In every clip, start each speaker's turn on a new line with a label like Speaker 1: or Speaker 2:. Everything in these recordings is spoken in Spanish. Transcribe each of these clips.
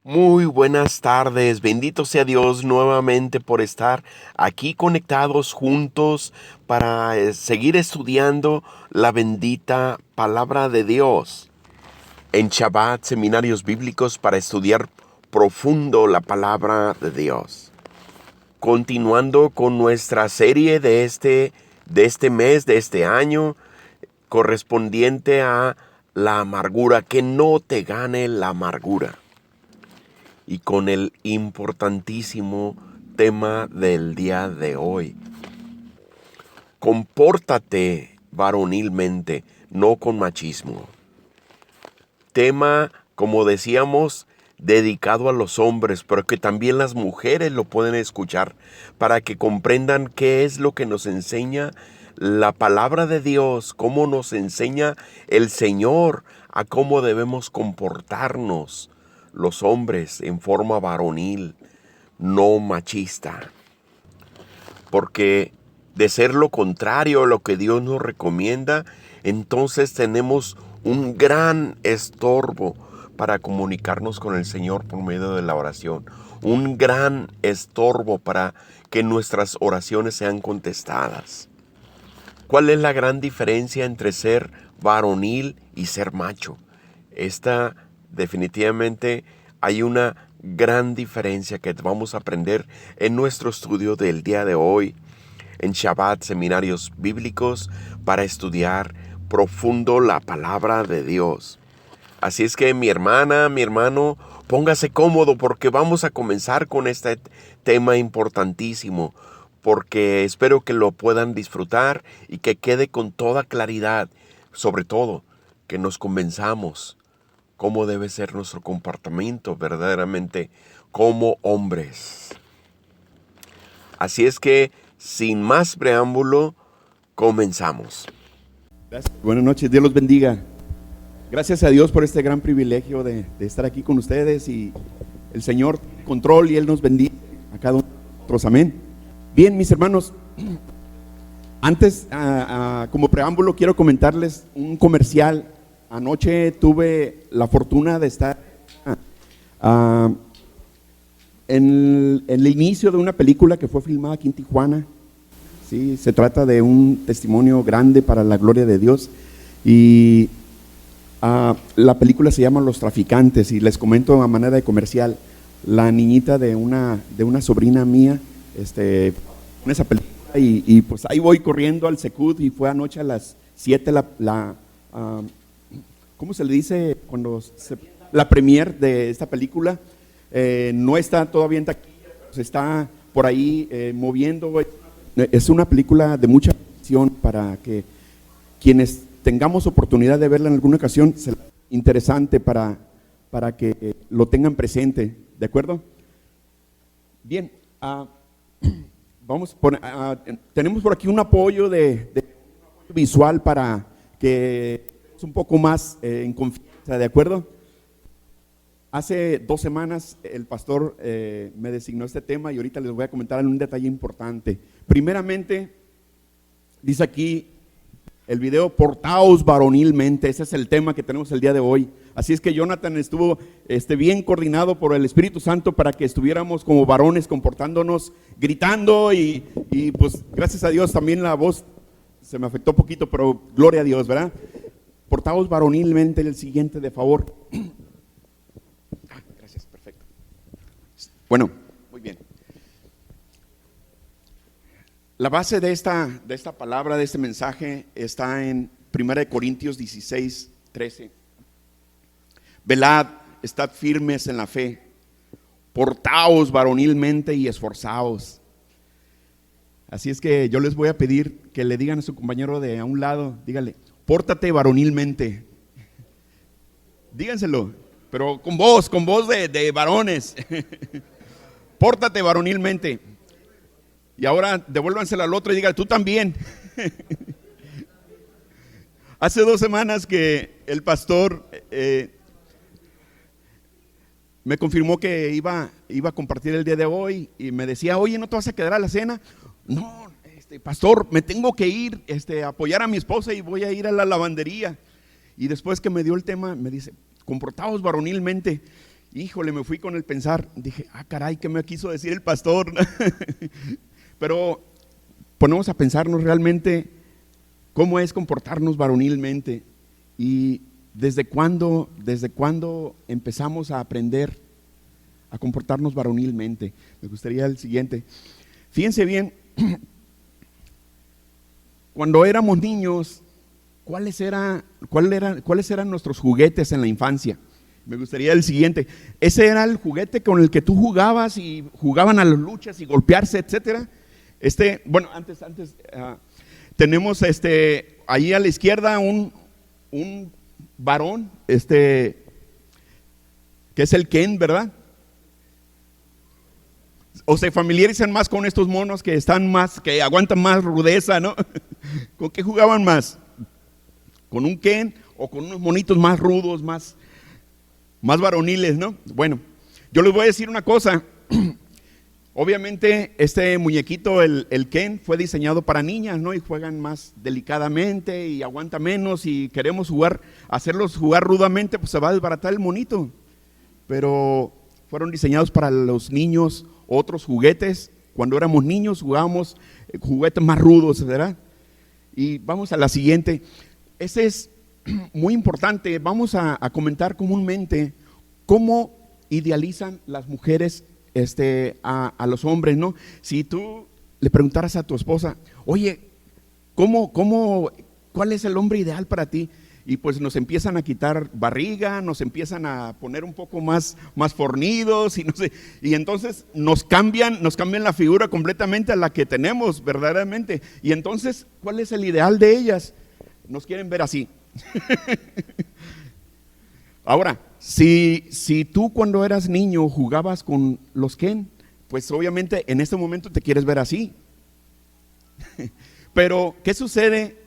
Speaker 1: Muy buenas tardes, bendito sea Dios nuevamente por estar aquí conectados juntos para seguir estudiando la bendita palabra de Dios. En Shabbat, seminarios bíblicos para estudiar profundo la palabra de Dios. Continuando con nuestra serie de este mes, de este año, correspondiente a la amargura, que no te gane la amargura. Y con el importantísimo tema del día de hoy. Compórtate varonilmente, no con machismo. Tema, como decíamos, dedicado a los hombres, pero que también las mujeres lo pueden escuchar para que comprendan qué es lo que nos enseña la palabra de Dios, cómo nos enseña el Señor a cómo debemos comportarnos los hombres en forma varonil, no machista. Porque de ser lo contrario a lo que Dios nos recomienda, entonces tenemos un gran estorbo para comunicarnos con el Señor por medio de la oración. Un gran estorbo para que nuestras oraciones sean contestadas. ¿Cuál es la gran diferencia entre ser varonil y ser macho? Esta definitivamente hay una gran diferencia que vamos a aprender en nuestro estudio del día de hoy en Shabbat, seminarios bíblicos para estudiar profundo la palabra de Dios. Así es que mi hermana, mi hermano, póngase cómodo porque vamos a comenzar con este tema importantísimo, porque espero que lo puedan disfrutar y que quede con toda claridad, sobre todo que nos convenzamos cómo debe ser nuestro comportamiento verdaderamente como hombres. Así es que, sin más preámbulo, comenzamos.
Speaker 2: Gracias. Buenas noches, Dios los bendiga. Gracias a Dios por este gran privilegio de estar aquí con ustedes, y el Señor control y Él nos bendiga a cada uno de nosotros, amén. Bien, mis hermanos, antes como preámbulo quiero comentarles un comercial. Anoche tuve la fortuna de estar en el inicio de una película que fue filmada aquí en Tijuana. Sí, se trata de un testimonio grande para la gloria de Dios, y la película se llama Los Traficantes, y les comento a manera de comercial. La niñita de una sobrina mía en esa película, y pues ahí voy corriendo al Secud, y fue anoche a las 7 ¿cómo se le dice? La premier de esta película. No está todavía en taquilla, se está por ahí moviendo. Es una película de mucha acción para que quienes tengamos oportunidad de verla en alguna ocasión, interesante para que lo tengan presente, ¿de acuerdo? Bien, tenemos por aquí un apoyo de visual para que estemos un poco más en confianza, ¿de acuerdo? Hace 2 semanas el pastor me designó este tema, y ahorita les voy a comentar un detalle importante. Primeramente, dice aquí el video: portaos varonilmente. Ese es el tema que tenemos el día de hoy. Así es que Jonathan estuvo bien coordinado por el Espíritu Santo para que estuviéramos como varones comportándonos, gritando, y pues gracias a Dios también la voz se me afectó poquito, pero gloria a Dios, ¿verdad? Portaos varonilmente. El siguiente, de favor. Gracias, perfecto. Bueno, muy bien. La base de esta palabra, de este mensaje, está en 1 Corintios 16, 13. Velad, estad firmes en la fe, portaos varonilmente y esforzaos. Así es que yo les voy a pedir que le digan a su compañero de a un lado, dígale: pórtate varonilmente. Díganselo, pero con voz de varones. Pórtate varonilmente. Y ahora devuélvansela al otro y diga: tú también. Hace 2 semanas que el pastor me confirmó que iba a compartir el día de hoy, y me decía: oye, ¿no te vas a quedar a la cena? No, pastor, me tengo que ir a apoyar a mi esposa, y voy a ir a la lavandería. Y después que me dio el tema, me dice: comportaos varonilmente. híjole, me fui con el pensar, dije, caray, ¿qué me quiso decir el pastor? Pero ponemos a pensarnos realmente cómo es comportarnos varonilmente y desde cuándo empezamos a aprender a comportarnos varonilmente. Me gustaría el siguiente. Fíjense bien, cuando éramos niños, ¿cuáles eran nuestros juguetes en la infancia? Me gustaría el siguiente. Ese era el juguete con el que tú jugabas y jugaban a las luchas y golpearse, etcétera. Bueno, antes tenemos ahí a la izquierda un varón, que es el Ken, ¿verdad? O se familiarizan más con estos monos que que aguantan más rudeza, ¿no? ¿Con qué jugaban más? ¿Con un Ken o con unos monitos más rudos, más varoniles, ¿no? Bueno, yo les voy a decir una cosa. Obviamente este muñequito, el Ken, fue diseñado para niñas, ¿no? Y juegan más delicadamente y aguanta menos y queremos hacerlos jugar rudamente, pues se va a desbaratar el monito. Pero fueron diseñados para los niños. Otros juguetes, cuando éramos niños jugábamos juguetes más rudos, ¿verdad? Y vamos a la siguiente. Ese es muy importante. Vamos a comentar comúnmente cómo idealizan las mujeres a los hombres, ¿no? Si tú le preguntaras a tu esposa, oye, ¿cuál es el hombre ideal para ti? Y pues nos empiezan a quitar barriga, nos empiezan a poner un poco más fornidos y no sé, y entonces nos cambian la figura completamente a la que tenemos verdaderamente. Y entonces, ¿cuál es el ideal de ellas? Nos quieren ver así. Ahora, si tú cuando eras niño jugabas con los Ken, pues obviamente en este momento te quieres ver así. Pero, ¿qué sucede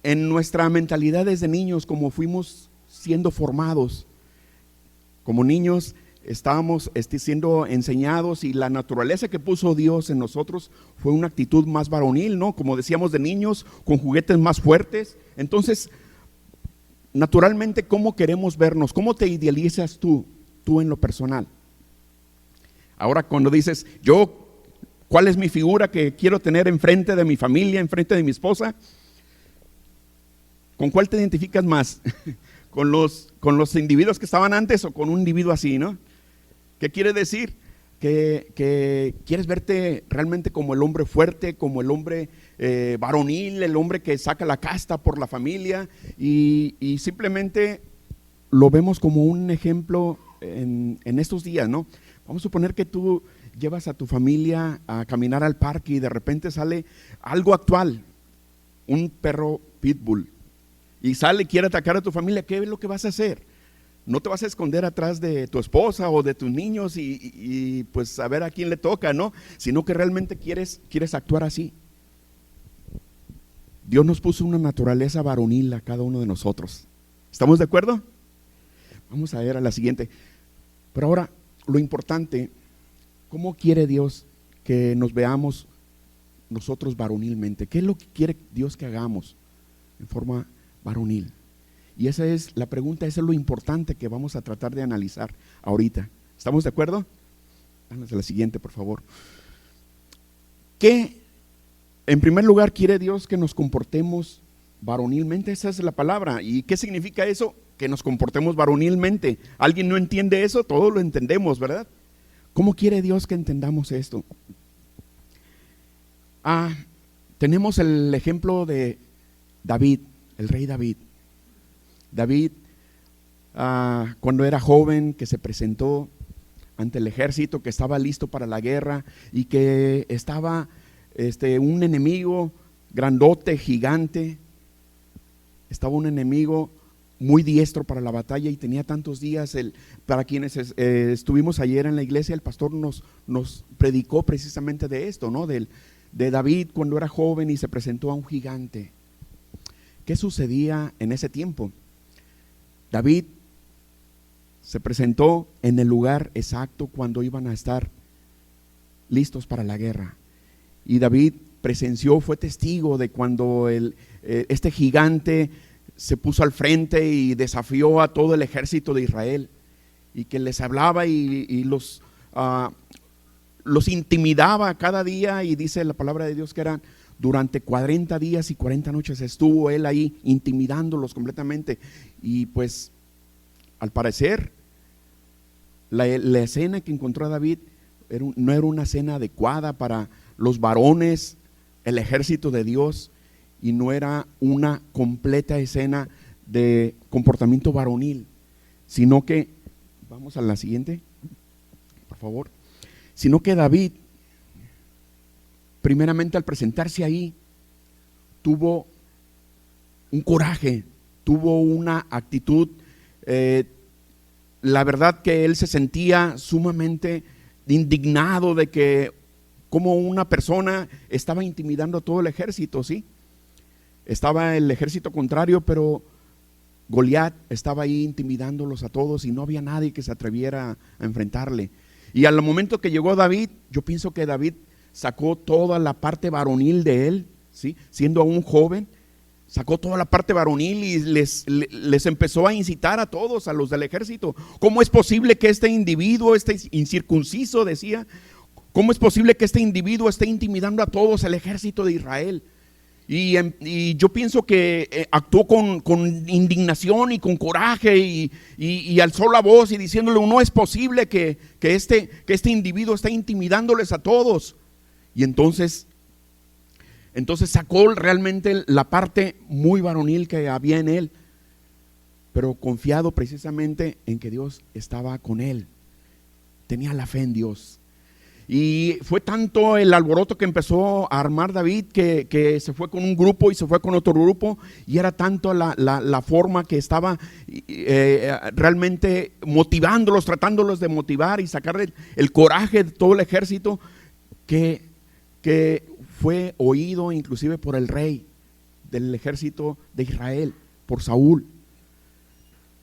Speaker 2: en nuestra mentalidad desde niños, como fuimos siendo formados? Como niños estábamos siendo enseñados y la naturaleza que puso Dios en nosotros fue una actitud más varonil, ¿no? Como decíamos, de niños con juguetes más fuertes. Entonces, naturalmente, ¿cómo queremos vernos? ¿Cómo te idealizas tú en lo personal? Ahora, cuando dices, ¿cuál es mi figura que quiero tener enfrente de mi familia, enfrente de mi esposa? ¿Con cuál te identificas más? ¿Con los individuos que estaban antes o con un individuo así, no? ¿Qué quiere decir? Que quieres verte realmente como el hombre fuerte, como el hombre varonil, el hombre que saca la casta por la familia y simplemente lo vemos como un ejemplo en estos días, ¿no? Vamos a suponer que tú llevas a tu familia a caminar al parque y de repente sale algo actual, un perro pitbull, y quiere atacar a tu familia. ¿Qué es lo que vas a hacer? No te vas a esconder atrás de tu esposa o de tus niños y pues a ver a quién le toca, ¿no? Sino que realmente quieres actuar así. Dios nos puso una naturaleza varonil a cada uno de nosotros. ¿Estamos de acuerdo? Vamos a ver a la siguiente. Pero ahora, lo importante, ¿cómo quiere Dios que nos veamos nosotros varonilmente? ¿Qué es lo que quiere Dios que hagamos en forma varonil? Y esa es la pregunta, eso es lo importante que vamos a tratar de analizar ahorita. ¿Estamos de acuerdo? Vamos a la siguiente, por favor. ¿Qué, en primer lugar, quiere Dios que nos comportemos varonilmente? Esa es la palabra. ¿Y qué significa eso? Que nos comportemos varonilmente. ¿Alguien no entiende eso? Todos lo entendemos, ¿verdad? ¿Cómo quiere Dios que entendamos esto? Tenemos el ejemplo de David, el rey David. David, cuando era joven, que se presentó ante el ejército, que estaba listo para la guerra y que estaba un enemigo grandote, gigante, estaba un enemigo muy diestro para la batalla y tenía tantos días. Para quienes estuvimos ayer en la iglesia, el pastor nos predicó precisamente de esto, ¿no? De David cuando era joven y se presentó a un gigante. ¿Qué sucedía en ese tiempo? David se presentó en el lugar exacto cuando iban a estar listos para la guerra. Y David presenció, fue testigo de cuando este gigante se puso al frente y desafió a todo el ejército de Israel. y que les hablaba y los intimidaba cada día, y dice la palabra de Dios que eran durante 40 días y 40 noches estuvo él ahí intimidándolos completamente. Y pues al parecer la escena que encontró David no era una escena adecuada para los varones, el ejército de Dios, y no era una completa escena de comportamiento varonil, sino que, vamos a la siguiente, por favor, sino que David, primeramente al presentarse ahí, tuvo un coraje, tuvo una actitud, la verdad que él se sentía sumamente indignado de que como una persona estaba intimidando a todo el ejército, ¿sí? Estaba el ejército contrario, pero Goliat estaba ahí intimidándolos a todos y no había nadie que se atreviera a enfrentarle. Y al momento que llegó David, yo pienso que David sacó toda la parte varonil de él, ¿sí? Siendo aún joven, sacó toda la parte varonil y les empezó a incitar a todos, a los del ejército. ¿Cómo es posible que este individuo, este incircunciso, decía, cómo es posible que este individuo esté intimidando a todos el ejército de Israel? Y yo pienso que actuó con indignación y con coraje y alzó la voz y diciéndole, no es posible que este individuo está intimidándoles a todos. Y entonces sacó realmente la parte muy varonil que había en él, pero confiado precisamente en que Dios estaba con él. Tenía la fe en Dios. Y fue tanto el alboroto que empezó a armar David que se fue con un grupo y se fue con otro grupo, y era tanto la forma que estaba realmente motivándolos, tratándolos de motivar y sacar el coraje de todo el ejército, que fue oído inclusive por el rey del ejército de Israel, por Saúl.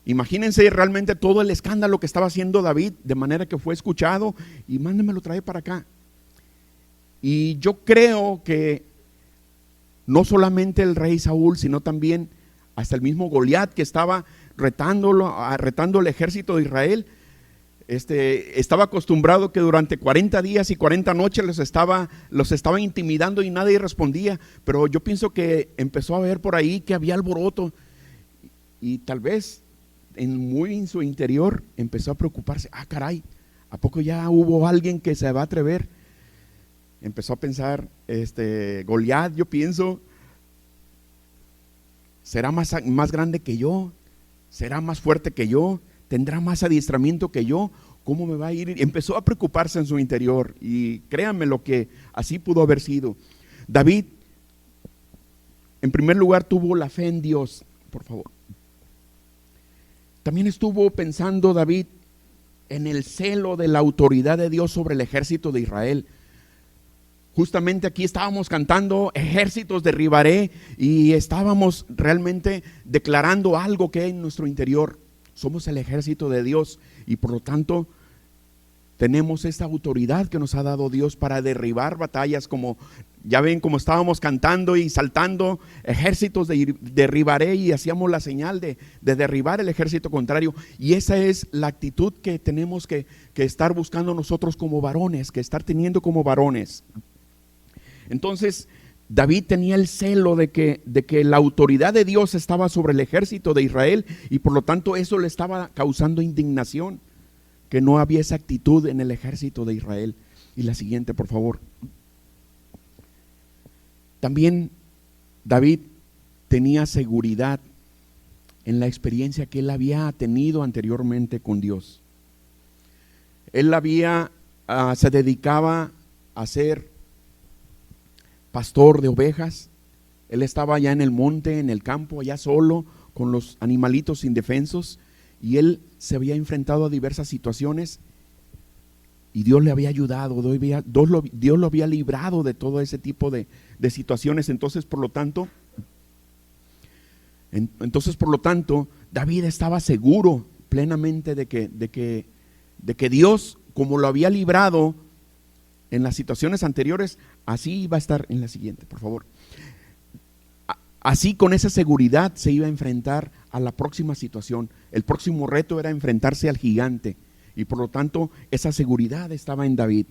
Speaker 2: Imagínense realmente todo el escándalo que estaba haciendo David, de manera que fue escuchado y mándemelo traer para acá. Y yo creo que no solamente el rey Saúl, sino también hasta el mismo Goliat, que estaba retando al ejército de Israel, estaba acostumbrado que durante 40 días y 40 noches los estaba intimidando y nadie respondía. Pero yo pienso que empezó a ver por ahí que había alboroto, y tal vez muy en su interior empezó a preocuparse. Caray, ¿a poco ya hubo alguien que se va a atrever? Empezó a pensar, Goliat, yo pienso, será más grande que yo, será más fuerte que yo, tendrá más adiestramiento que yo, ¿cómo me va a ir? Empezó a preocuparse en su interior, y créanme lo que así pudo haber sido. David, en primer lugar, tuvo la fe en Dios, por favor. También estuvo pensando David en el celo de la autoridad de Dios sobre el ejército de Israel. Justamente aquí estábamos cantando, ejércitos derribaré, y estábamos realmente declarando algo que hay en nuestro interior. Somos el ejército de Dios, y por lo tanto tenemos esta autoridad que nos ha dado Dios para derribar batallas, como ya ven, como estábamos cantando y saltando, ejércitos derribaré, y hacíamos la señal de derribar el ejército contrario. Y esa es la actitud que tenemos que estar buscando nosotros como varones, que estar teniendo como varones. Entonces David tenía el celo de que la autoridad de Dios estaba sobre el ejército de Israel, y por lo tanto eso le estaba causando indignación, que no había esa actitud en el ejército de Israel. Y la siguiente, por favor. También David tenía seguridad en la experiencia que él había tenido anteriormente con Dios. Él se dedicaba a ser pastor de ovejas. Él estaba allá en el monte, en el campo, allá solo, con los animalitos indefensos, y él se había enfrentado a diversas situaciones, y Dios le había ayudado, Dios lo había librado de todo ese tipo de situaciones. Entonces, por lo tanto, David estaba seguro plenamente de que Dios, como lo había librado en las situaciones anteriores, así iba a estar en la siguiente, por favor. Así, con esa seguridad, se iba a enfrentar a la próxima situación. El próximo reto era enfrentarse al gigante. Y por lo tanto, esa seguridad estaba en David.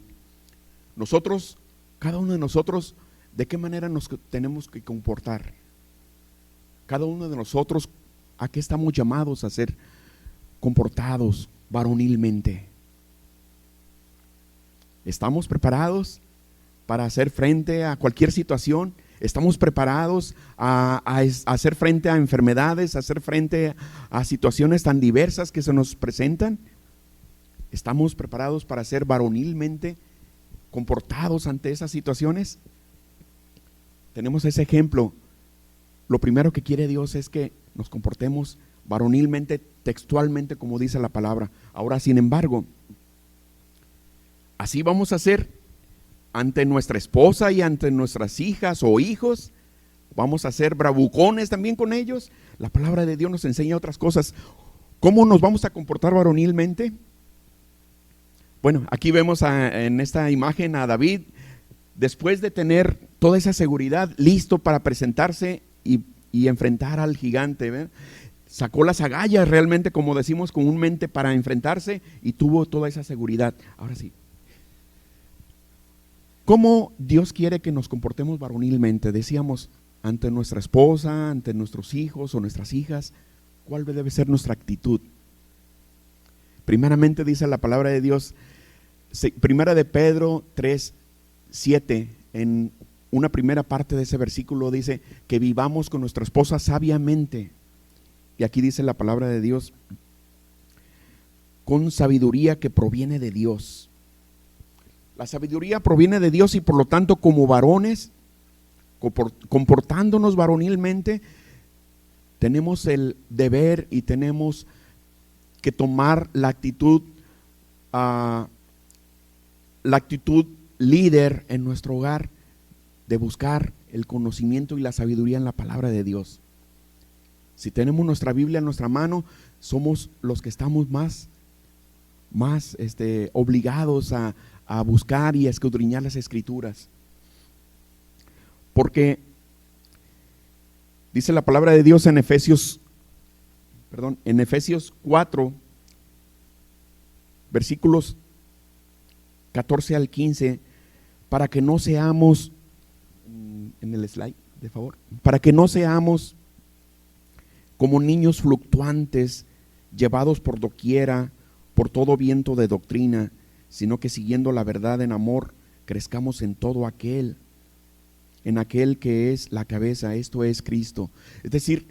Speaker 2: Nosotros, cada uno de nosotros, ¿de qué manera nos tenemos que comportar? Cada uno de nosotros, ¿a qué estamos llamados a ser comportados varonilmente? ¿Estamos preparados para hacer frente a cualquier situación? ¿Estamos preparados a hacer frente a enfermedades, a hacer frente a situaciones tan diversas que se nos presentan? ¿Estamos preparados para ser varonilmente comportados ante esas situaciones? Tenemos ese ejemplo. Lo primero que quiere Dios es que nos comportemos varonilmente, textualmente, como dice la palabra. Ahora, sin embargo, así vamos a hacer ante nuestra esposa y ante nuestras hijas o hijos. Vamos a ser bravucones también con ellos. La palabra de Dios nos enseña otras cosas. ¿Cómo nos vamos a comportar varonilmente? Bueno, aquí vemos en esta imagen a David, después de tener toda esa seguridad, listo para presentarse y enfrentar al gigante, ¿verdad? Sacó las agallas realmente, como decimos comúnmente, para enfrentarse, y tuvo toda esa seguridad. Ahora sí, ¿cómo Dios quiere que nos comportemos varonilmente? Decíamos, ante nuestra esposa, ante nuestros hijos o nuestras hijas, ¿cuál debe ser nuestra actitud? Primeramente dice la palabra de Dios, primera de Pedro 3:7, en una primera parte de ese versículo dice que vivamos con nuestra esposa sabiamente. Y aquí dice la palabra de Dios, con sabiduría que proviene de Dios. La sabiduría proviene de Dios y por lo tanto, como varones, comportándonos varonilmente, tenemos el deber y tenemos que tomar la actitud líder en nuestro hogar, de buscar el conocimiento y la sabiduría en la palabra de Dios. Si tenemos nuestra Biblia en nuestra mano, somos los que estamos más obligados a buscar y a escudriñar las Escrituras. Porque dice la palabra de Dios en Efesios 4, versículos 14 al 15, para que no seamos, en el slide, de favor, para que no seamos como niños fluctuantes, llevados por doquiera, por todo viento de doctrina, sino que siguiendo la verdad en amor, crezcamos en todo aquel, en aquel que es la cabeza, esto es Cristo. Es decir,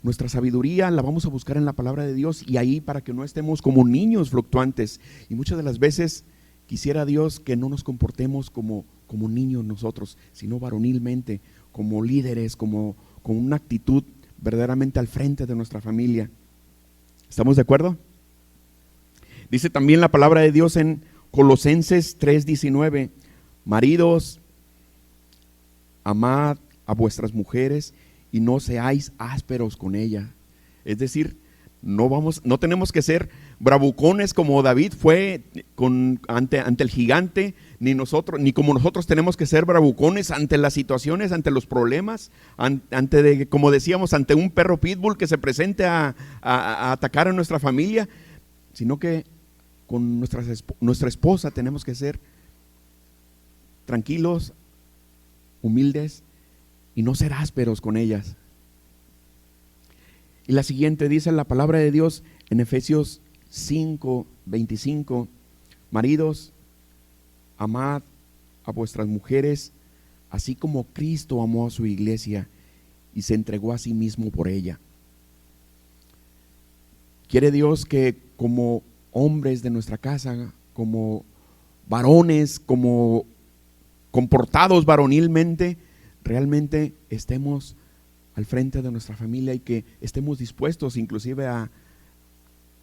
Speaker 2: nuestra sabiduría la vamos a buscar en la palabra de Dios, y ahí para que no estemos como niños fluctuantes. Y muchas de las veces quisiera Dios que no nos comportemos como niños nosotros, sino varonilmente, como líderes, con una actitud verdaderamente al frente de nuestra familia. ¿Estamos de acuerdo? Dice también la palabra de Dios en Colosenses 3:19, maridos, amad a vuestras mujeres y no seáis ásperos con ella. Es decir, no tenemos que ser bravucones como David fue ante el gigante, ni como nosotros tenemos que ser bravucones ante las situaciones, ante los problemas, como decíamos, ante un perro pitbull que se presente a atacar a nuestra familia, sino que con nuestra esposa tenemos que ser tranquilos, humildes y no ser ásperos con ellas. Y la siguiente dice la palabra de Dios en Efesios 5:25, maridos, amad a vuestras mujeres, así como Cristo amó a su iglesia y se entregó a sí mismo por ella. Quiere Dios que como hombres de nuestra casa, como varones, como comportados varonilmente, realmente estemos al frente de nuestra familia y que estemos dispuestos inclusive a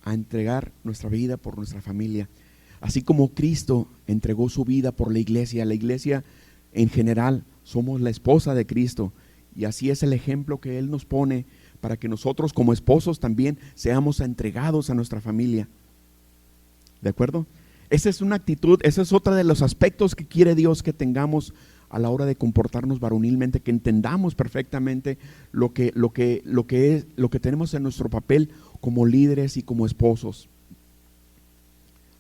Speaker 2: entregar nuestra vida por nuestra familia. Así como Cristo entregó su vida por la iglesia en general somos la esposa de Cristo, y así es el ejemplo que Él nos pone para que nosotros como esposos también seamos entregados a nuestra familia. ¿De acuerdo? Esa es una actitud, ese es otro de los aspectos que quiere Dios que tengamos a la hora de comportarnos varonilmente, que entendamos perfectamente lo que tenemos en nuestro papel como líderes y como esposos.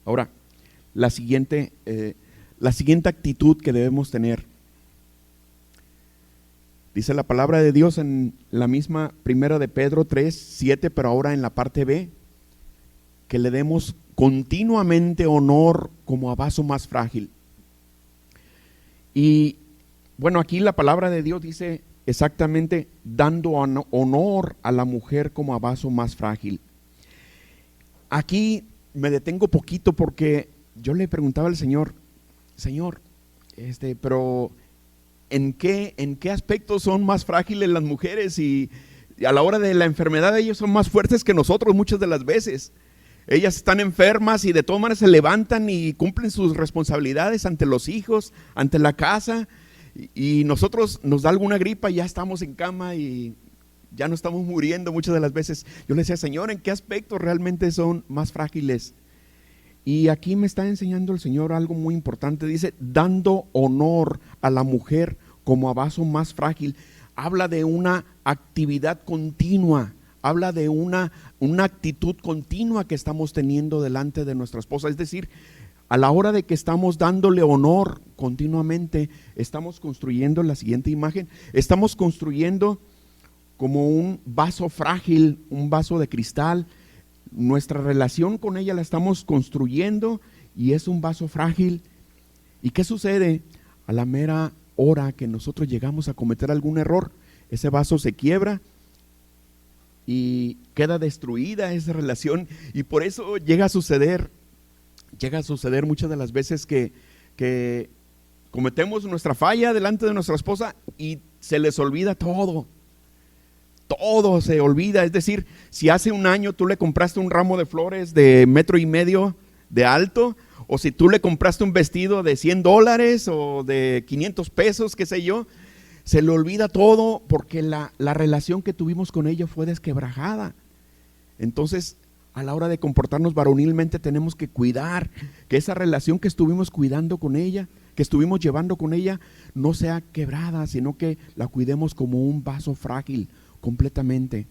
Speaker 2: Ahora, la siguiente actitud que debemos tener. Dice la palabra de Dios en la misma primera de Pedro 3:7, pero ahora en la parte B, que le demos continuamente honor como a vaso más frágil. Y bueno, aquí la palabra de Dios dice exactamente dando honor a la mujer como a vaso más frágil. Aquí me detengo poquito porque yo le preguntaba al Señor, pero ¿en qué aspectos son más frágiles las mujeres? Y a la hora de la enfermedad ellas son más fuertes que nosotros muchas de las veces. Ellas están enfermas y de todas maneras se levantan y cumplen sus responsabilidades ante los hijos, ante la casa, y nosotros nos da alguna gripa y ya estamos en cama y ya no estamos muriendo muchas de las veces. Yo le decía, Señor, ¿en qué aspectos realmente son más frágiles? Y aquí me está enseñando el Señor algo muy importante. Dice, dando honor a la mujer como a vaso más frágil. Habla de una actividad continua. Habla de una actitud continua que estamos teniendo delante de nuestra esposa. Es decir, a la hora de que estamos dándole honor continuamente, estamos construyendo la siguiente imagen. Estamos construyendo como un vaso frágil, un vaso de cristal. Nuestra relación con ella la estamos construyendo y es un vaso frágil. ¿Y qué sucede? A la mera hora que nosotros llegamos a cometer algún error, ese vaso se quiebra y queda destruida esa relación, y por eso llega a suceder muchas de las veces que cometemos nuestra falla delante de nuestra esposa y se les olvida todo se olvida. Es decir, si hace un año tú le compraste un ramo de flores de 1.5 metros de alto, o si tú le compraste un vestido de $100 o de 500 pesos, qué sé yo, se le olvida todo porque la relación que tuvimos con ella fue desquebrajada. Entonces, a la hora de comportarnos varonilmente tenemos que cuidar que esa relación que estuvimos cuidando con ella, que estuvimos llevando con ella, no sea quebrada, sino que la cuidemos como un vaso frágil completamente.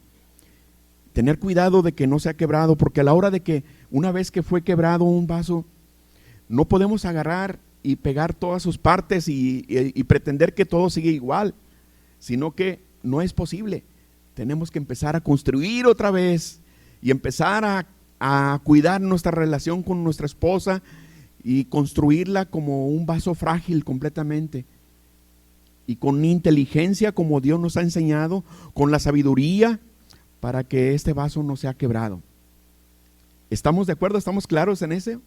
Speaker 2: Tener cuidado de que no sea quebrado, porque a la hora de que una vez que fue quebrado un vaso, no podemos agarrar y pegar todas sus partes y pretender que todo sigue igual, sino que no es posible. Tenemos que empezar a construir otra vez y empezar a cuidar nuestra relación con nuestra esposa y construirla como un vaso frágil completamente, y con inteligencia como Dios nos ha enseñado, con la sabiduría para que este vaso no sea quebrado. ¿Estamos de acuerdo? ¿Estamos claros en eso?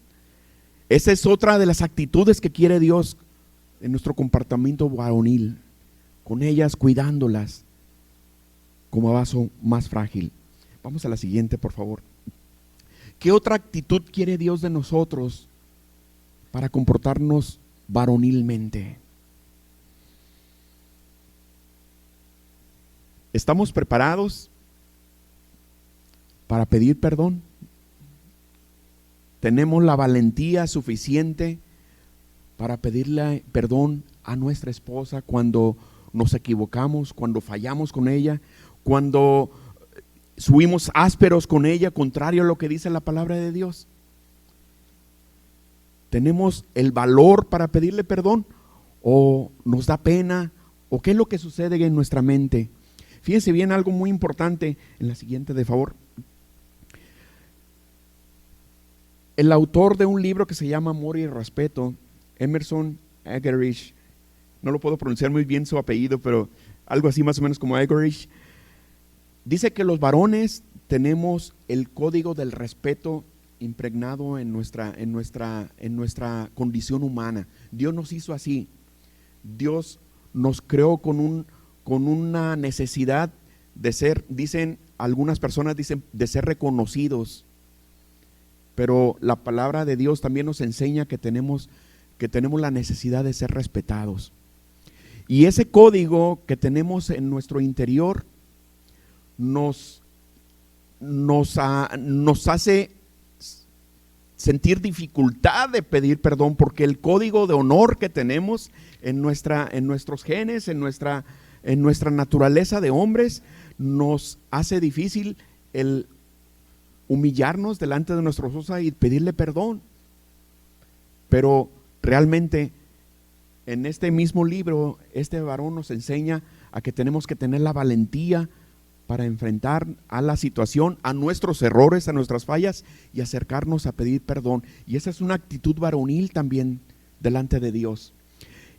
Speaker 2: Esa es otra de las actitudes que quiere Dios en nuestro comportamiento varonil, con ellas cuidándolas como vaso más frágil. Vamos a la siguiente, por favor. ¿Qué otra actitud quiere Dios de nosotros para comportarnos varonilmente? ¿Estamos preparados para pedir perdón? ¿Tenemos la valentía suficiente para pedirle perdón a nuestra esposa cuando nos equivocamos, cuando fallamos con ella, cuando fuimos ásperos con ella, contrario a lo que dice la palabra de Dios? ¿Tenemos el valor para pedirle perdón o nos da pena? ¿O qué es lo que sucede en nuestra mente? Fíjense bien algo muy importante en la siguiente, de favor. El autor de un libro que se llama Amor y Respeto, Emerson Eggerichs, no lo puedo pronunciar muy bien su apellido, pero algo así más o menos como Eggerichs, dice que los varones tenemos el código del respeto impregnado en nuestra condición humana. Dios nos hizo así. Dios nos creó con una necesidad de ser, dicen algunas personas, de ser reconocidos. Pero la palabra de Dios también nos enseña que tenemos la necesidad de ser respetados. Y ese código que tenemos en nuestro interior nos hace sentir dificultad de pedir perdón, porque el código de honor que tenemos en nuestros genes, en nuestra naturaleza de hombres, nos hace difícil el humillarnos delante de nuestra esposa y pedirle perdón. Pero realmente en este mismo libro, este varón nos enseña a que tenemos que tener la valentía para enfrentar a la situación, a nuestros errores, a nuestras fallas y acercarnos a pedir perdón. Y esa es una actitud varonil también delante de Dios.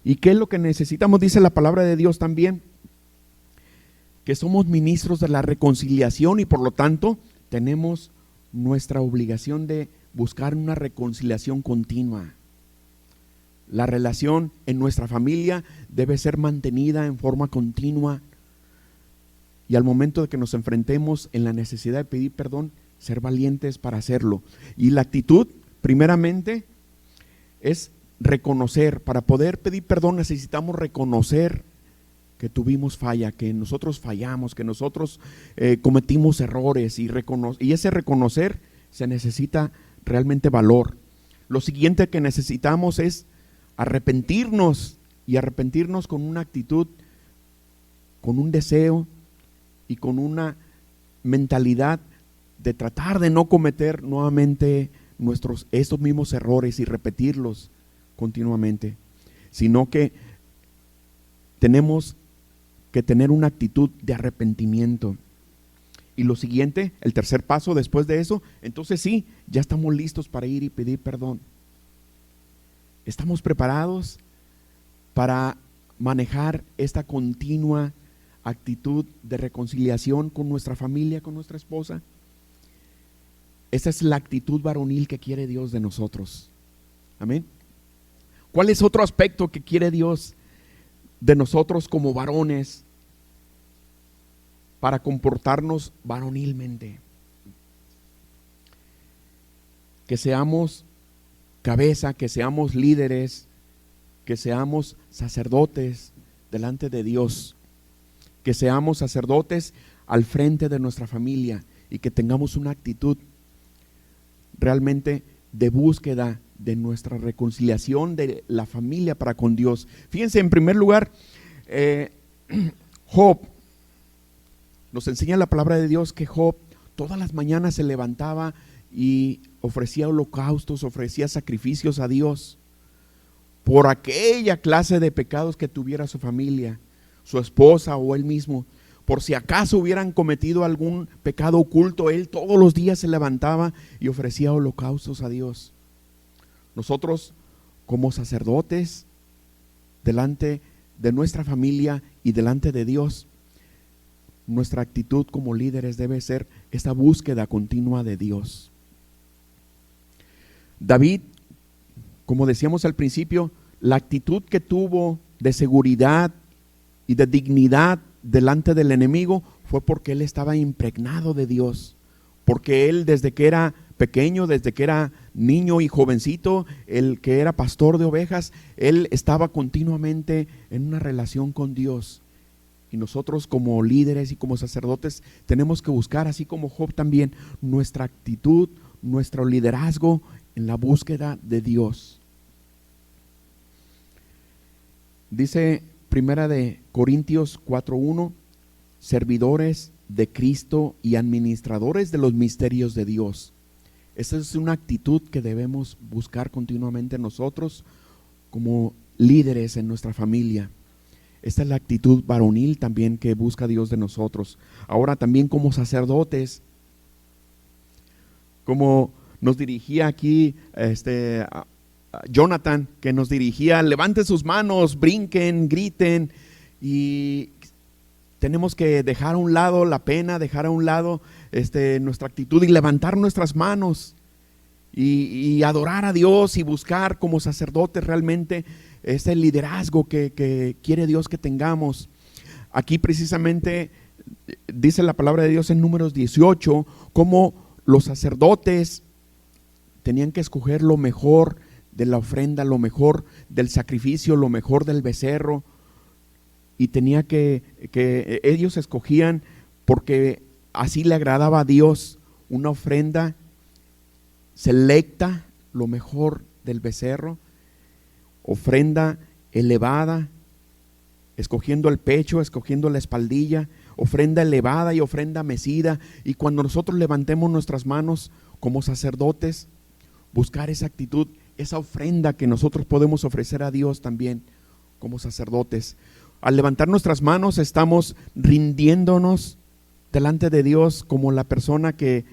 Speaker 2: ¿Y qué es lo que necesitamos? Dice la palabra de Dios también, que somos ministros de la reconciliación y por lo tanto tenemos nuestra obligación de buscar una reconciliación continua. La relación en nuestra familia debe ser mantenida en forma continua y al momento de que nos enfrentemos en la necesidad de pedir perdón, ser valientes para hacerlo. Y la actitud, primeramente, es reconocer. Para poder pedir perdón necesitamos reconocer que tuvimos falla, que nosotros fallamos, que nosotros cometimos errores y ese reconocer se necesita realmente valor. Lo siguiente que necesitamos es arrepentirnos y arrepentirnos con una actitud, con un deseo y con una mentalidad de tratar de no cometer nuevamente estos mismos errores y repetirlos continuamente, sino que tenemos que tener una actitud de arrepentimiento. Y lo siguiente, el tercer paso después de eso, entonces sí, ya estamos listos para ir y pedir perdón. Estamos preparados para manejar esta continua actitud de reconciliación con nuestra familia, con nuestra esposa. Esa es la actitud varonil que quiere Dios de nosotros. Amén. ¿Cuál es otro aspecto que quiere Dios de nosotros como varones para comportarnos varonilmente? Que seamos cabeza, que seamos líderes, que seamos sacerdotes delante de Dios, que seamos sacerdotes al frente de nuestra familia y que tengamos una actitud realmente de búsqueda de nuestra reconciliación de la familia para con Dios. Fíjense, en primer lugar, Job, nos enseña la palabra de Dios que Job todas las mañanas se levantaba y ofrecía holocaustos, ofrecía sacrificios a Dios por aquella clase de pecados que tuviera su familia, su esposa o él mismo. Por si acaso hubieran cometido algún pecado oculto, él todos los días se levantaba y ofrecía holocaustos a Dios. Nosotros como sacerdotes delante de nuestra familia y delante de Dios, nuestra actitud como líderes debe ser esta búsqueda continua de Dios. David, como decíamos al principio, la actitud que tuvo de seguridad y de dignidad delante del enemigo fue porque él estaba impregnado de Dios, porque él desde que era pequeño, desde que era niño y jovencito, el que era pastor de ovejas, él estaba continuamente en una relación con Dios. Y nosotros como líderes y como sacerdotes tenemos que buscar, así como Job también, nuestra actitud, nuestro liderazgo en la búsqueda de Dios. Dice Primera de Corintios 4:1, servidores de Cristo y administradores de los misterios de Dios. Esa es una actitud que debemos buscar continuamente nosotros como líderes en nuestra familia. Esta es la actitud varonil también que busca Dios de nosotros. Ahora también como sacerdotes, como nos dirigía aquí Jonathan, que nos dirigía, levanten sus manos, brinquen, griten, y tenemos que dejar a un lado la pena, dejar a un lado nuestra actitud y levantar nuestras manos y adorar a Dios y buscar como sacerdotes realmente ese liderazgo que quiere Dios que tengamos. Aquí precisamente dice la palabra de Dios en Números 18, cómo los sacerdotes tenían que escoger lo mejor de la ofrenda, lo mejor del sacrificio, lo mejor del becerro, y tenía que ellos escogían porque así le agradaba a Dios una ofrenda selecta lo mejor del becerro, ofrenda elevada, escogiendo el pecho, escogiendo la espaldilla, ofrenda elevada y ofrenda mecida. Y cuando nosotros levantemos nuestras manos como sacerdotes, buscar esa actitud, esa ofrenda que nosotros podemos ofrecer a Dios también como sacerdotes. Al levantar nuestras manos estamos rindiéndonos delante de Dios como la persona que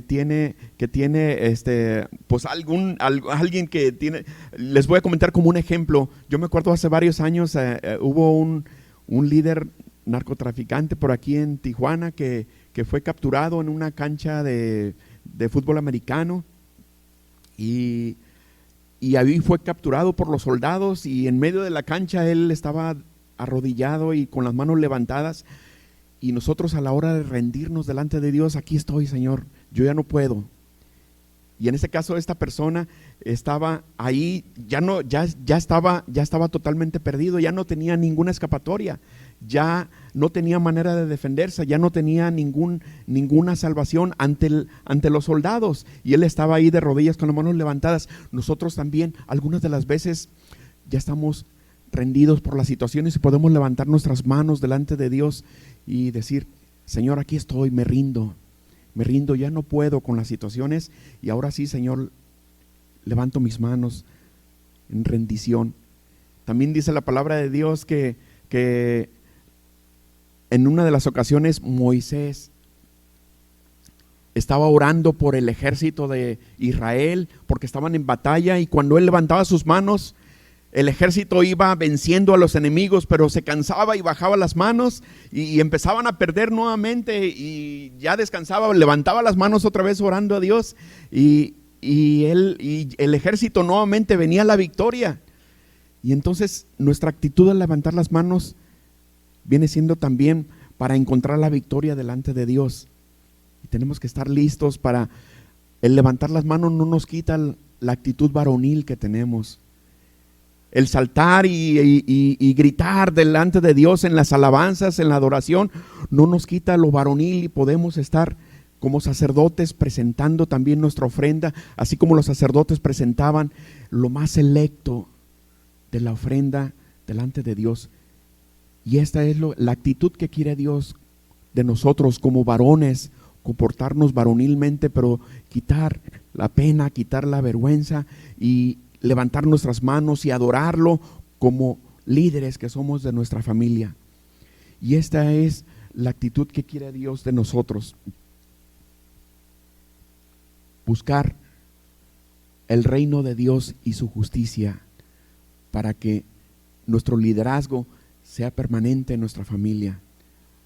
Speaker 2: tiene pues alguien que tiene. Les voy a comentar como un ejemplo. Yo me acuerdo hace varios años hubo un líder narcotraficante por aquí en Tijuana que fue capturado en una cancha de fútbol americano y ahí fue capturado por los soldados, y en medio de la cancha él estaba arrodillado y con las manos levantadas. Y nosotros, a la hora de rendirnos delante de Dios, aquí estoy, Señor, yo ya no puedo. Y en ese caso esta persona estaba ahí, ya estaba totalmente perdido, ya no tenía ninguna escapatoria, ya no tenía manera de defenderse, ya no tenía ninguna salvación ante los soldados. Y él estaba ahí de rodillas con las manos levantadas. Nosotros también, algunas de las veces, ya estamos rendidos por las situaciones y podemos levantar nuestras manos delante de Dios y decir: Señor, aquí estoy, me rindo, ya no puedo con las situaciones, y ahora sí, Señor, levanto mis manos en rendición. También dice la palabra de Dios que en una de las ocasiones Moisés estaba orando por el ejército de Israel porque estaban en batalla, y cuando él levantaba sus manos, el ejército iba venciendo a los enemigos, pero se cansaba y bajaba las manos y empezaban a perder nuevamente, y ya descansaba, levantaba las manos otra vez orando a Dios, y el ejército nuevamente venía a la victoria. Y entonces nuestra actitud al levantar las manos viene siendo también para encontrar la victoria delante de Dios. Y tenemos que estar listos para el levantar las manos. No nos quita la actitud varonil que tenemos. El saltar y gritar delante de Dios en las alabanzas, en la adoración, no nos quita lo varonil, y podemos estar como sacerdotes presentando también nuestra ofrenda, así como los sacerdotes presentaban lo más selecto de la ofrenda delante de Dios. Y esta es la actitud que quiere Dios de nosotros como varones, comportarnos varonilmente, pero quitar la pena, quitar la vergüenza y levantar nuestras manos y adorarlo como líderes que somos de nuestra familia. Y esta es la actitud que quiere Dios de nosotros. Buscar el reino de Dios y su justicia para que nuestro liderazgo sea permanente en nuestra familia.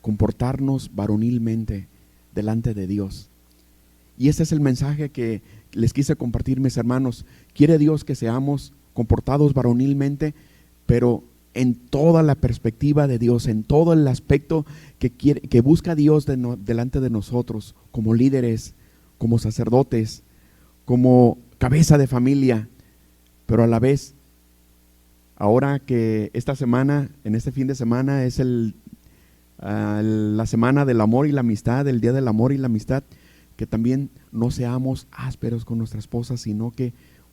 Speaker 2: Comportarnos varonilmente delante de Dios. Y este es el mensaje que les quise compartir, mis hermanos. Quiere Dios que seamos comportados varonilmente, pero en toda la perspectiva de Dios, en todo el aspecto que busca Dios delante de nosotros, como líderes, como sacerdotes, como cabeza de familia. Pero a la vez, ahora que esta semana, en este fin de semana, es la semana del amor y la amistad, el día del amor y la amistad, que también no seamos ásperos con nuestra esposa, sino que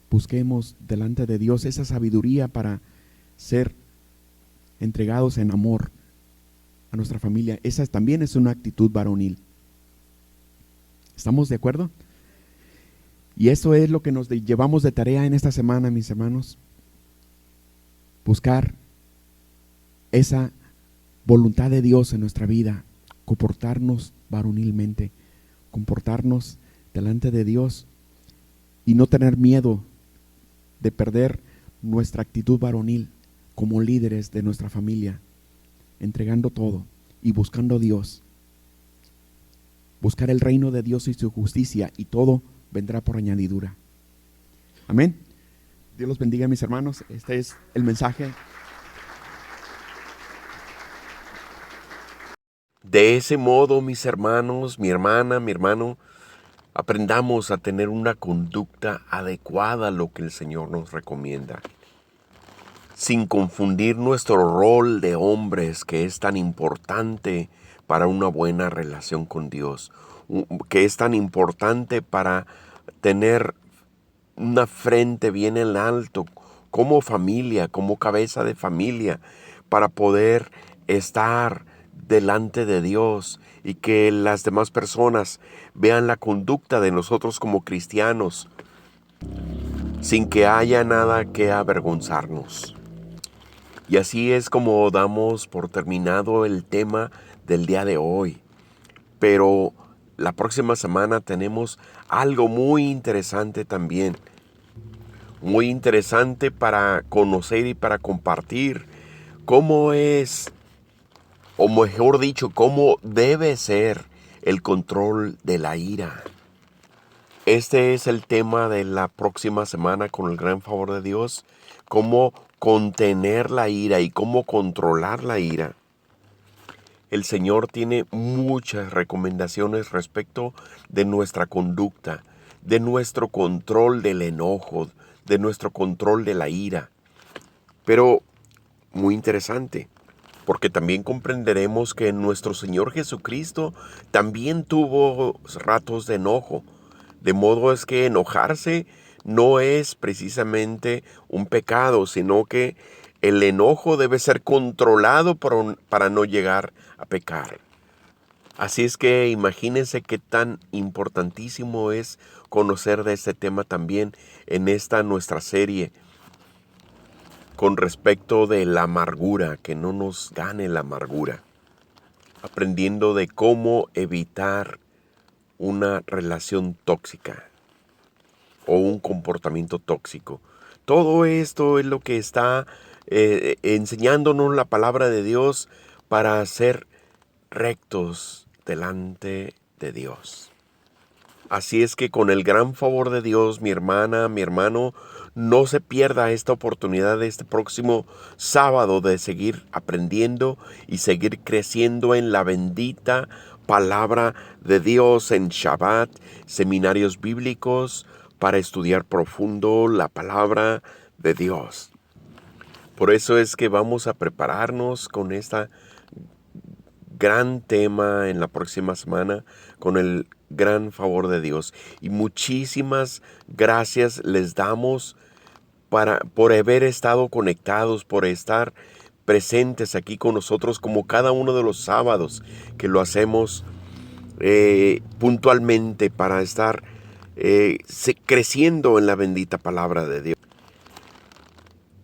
Speaker 2: busquemos delante de Dios esa sabiduría para ser entregados en amor a nuestra familia. Esa también es una actitud varonil. ¿Estamos de acuerdo? Y eso es lo que nos llevamos de tarea en esta semana, mis hermanos. Buscar esa voluntad de Dios en nuestra vida, comportarnos varonilmente, comportarnos delante de Dios y no tener miedo de perder nuestra actitud varonil como líderes de nuestra familia, entregando todo y buscando a Dios. Buscar el reino de Dios y su justicia, y todo vendrá por añadidura. Amén. Dios los bendiga, mis hermanos. Este es el mensaje.
Speaker 1: De ese modo, mis hermanos, mi hermana, mi hermano, aprendamos a tener una conducta adecuada a lo que el Señor nos recomienda, sin confundir nuestro rol de hombres, que es tan importante para una buena relación con Dios, que es tan importante para tener una frente bien en alto, como familia, como cabeza de familia, para poder estar delante de Dios y que las demás personas vean la conducta de nosotros como cristianos sin que haya nada que avergonzarnos. Y así es como damos por terminado el tema del día de hoy. Pero la próxima semana tenemos algo muy interesante también. Muy interesante para conocer y para compartir cómo es, o mejor dicho, cómo debe ser el control de la ira. Este es el tema de la próxima semana con el gran favor de Dios, cómo contener la ira y cómo controlar la ira. El Señor tiene muchas recomendaciones respecto de nuestra conducta, de nuestro control del enojo, de nuestro control de la ira. Pero muy interesante, porque también comprenderemos que nuestro Señor Jesucristo también tuvo ratos de enojo. De modo es que enojarse no es precisamente un pecado, sino que el enojo debe ser controlado para no llegar a pecar. Así es que imagínense qué tan importantísimo es conocer de este tema también en esta nuestra serie con respecto de la amargura, que no nos gane la amargura, aprendiendo de cómo evitar una relación tóxica o un comportamiento tóxico. Todo esto es lo que está enseñándonos la palabra de Dios para ser rectos delante de Dios. Así es que con el gran favor de Dios, mi hermana, mi hermano, no se pierda esta oportunidad de este próximo sábado de seguir aprendiendo y seguir creciendo en la bendita palabra de Dios en Shabbat, seminarios bíblicos para estudiar profundo la palabra de Dios. Por eso es que vamos a prepararnos con esta gran tema en la próxima semana con el gran favor de Dios. Y muchísimas gracias les damos por haber estado conectados, por estar presentes aquí con nosotros como cada uno de los sábados que lo hacemos puntualmente para estar creciendo en la bendita palabra de Dios.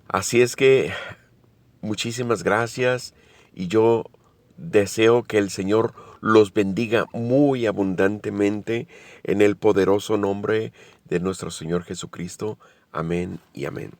Speaker 1: Así es que muchísimas gracias y yo deseo que el Señor los bendiga muy abundantemente en el poderoso nombre de nuestro Señor Jesucristo. Amén y amén.